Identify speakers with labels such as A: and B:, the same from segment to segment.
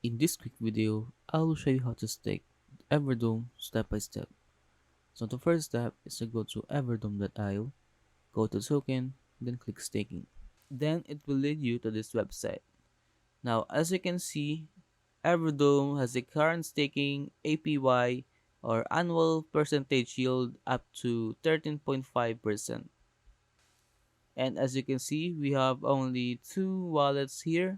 A: In this quick video, I will show you how to stake Everdome step by step. So the first step is to go to everdome.io, go to token, then click staking. Then it will lead you to this website. Now as you can see, Everdome has a current staking APY or annual percentage yield up to 13.5%. And as you can see, we have only two wallets here.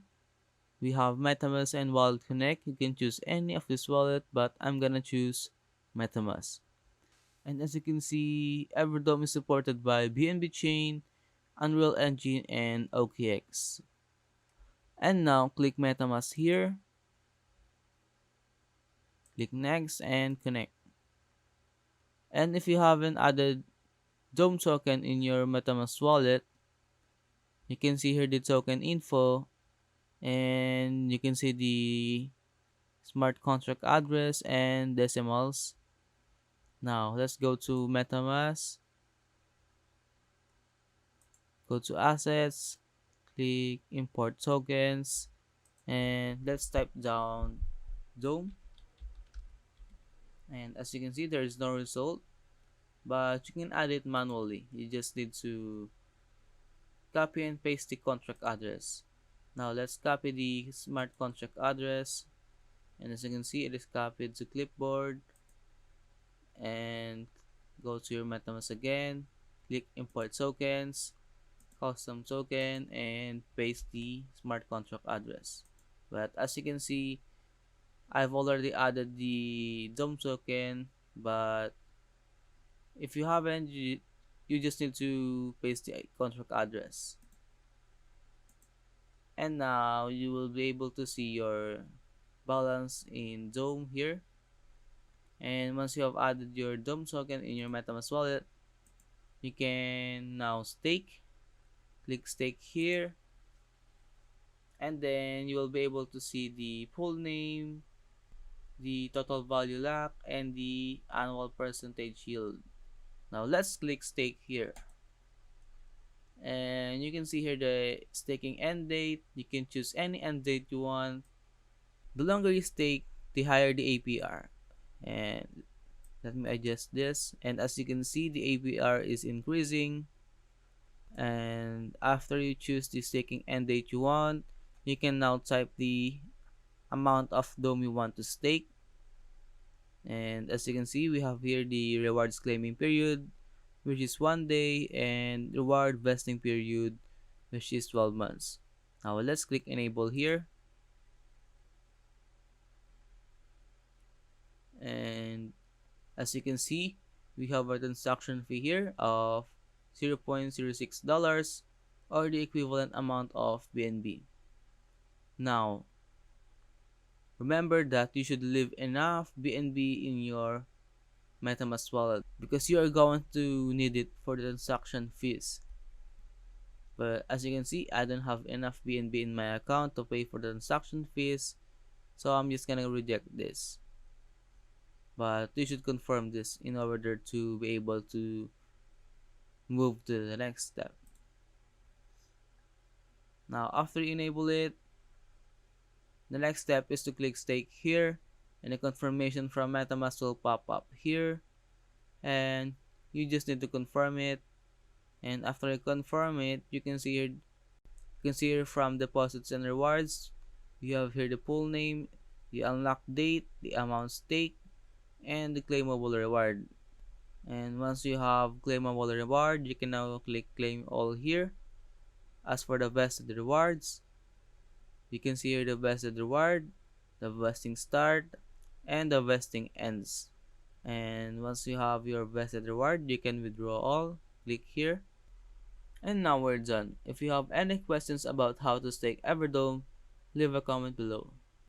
A: We have Metamask and Wallet Connect. You can choose any of this wallet, but I'm gonna choose Metamask. And as you can see, Everdome is supported by BNB Chain, Unreal Engine, and OKEx. And now click Metamask here, click Next, and connect. And if you haven't added Dome token in your Metamask wallet, you can see here the token info, and you can see the smart contract address and decimals. Now let's go to MetaMask, go to assets, click import tokens, and let's type down Dome. And as you can see, there is no result, but you can add it manually. You just need to copy and paste the contract address. Now let's copy the smart contract address, and as you can see, it is copied to clipboard. And go to your MetaMask again, click import tokens, custom token, and paste the smart contract address. But as you can see, I've already added the DOM token, but if you haven't, you just need to paste the contract address. And now you will be able to see your balance in DOM here. And once you have added your DOM token in your MetaMask wallet, you can now stake. Click stake here, and then you will be able to see the pool name, the total value lock, and the annual percentage yield. Now let's click stake here, and you can see here the staking end date. You can choose any end date you want. The longer you stake, the higher the APR. And let me adjust this, and as you can see, the APR is increasing. And after you choose the staking end date you want, you can now type the amount of dome you want to stake. And as you can see, we have here the rewards claiming period, which is 1 day, and reward vesting period, which is 12 months. Now let's click enable here, and as you can see, we have a transaction fee here of $0.06 or the equivalent amount of BNB. Now, remember that you should leave enough BNB in your MetaMask wallet because you are going to need it for the transaction fees. But as you can see, I don't have enough BNB in my account to pay for the transaction fees, so I'm just gonna reject this. But you should confirm this in order to be able to move to the next step. Now after you enable it, the next step is to click stake here, and a confirmation from MetaMask will pop up here, and you just need to confirm it. And after you confirm it, you can see here from deposits and rewards, you have here the pool name, the unlock date, the amount staked, and the claimable reward. And once you have claimable reward, you can now click claim all here. As for the vested rewards, you can see here the vested reward, the vesting start, and the vesting ends. And once you have your vested reward, you can withdraw all. Click here. And now we're done. If you have any questions about how to stake Everdome, leave a comment below.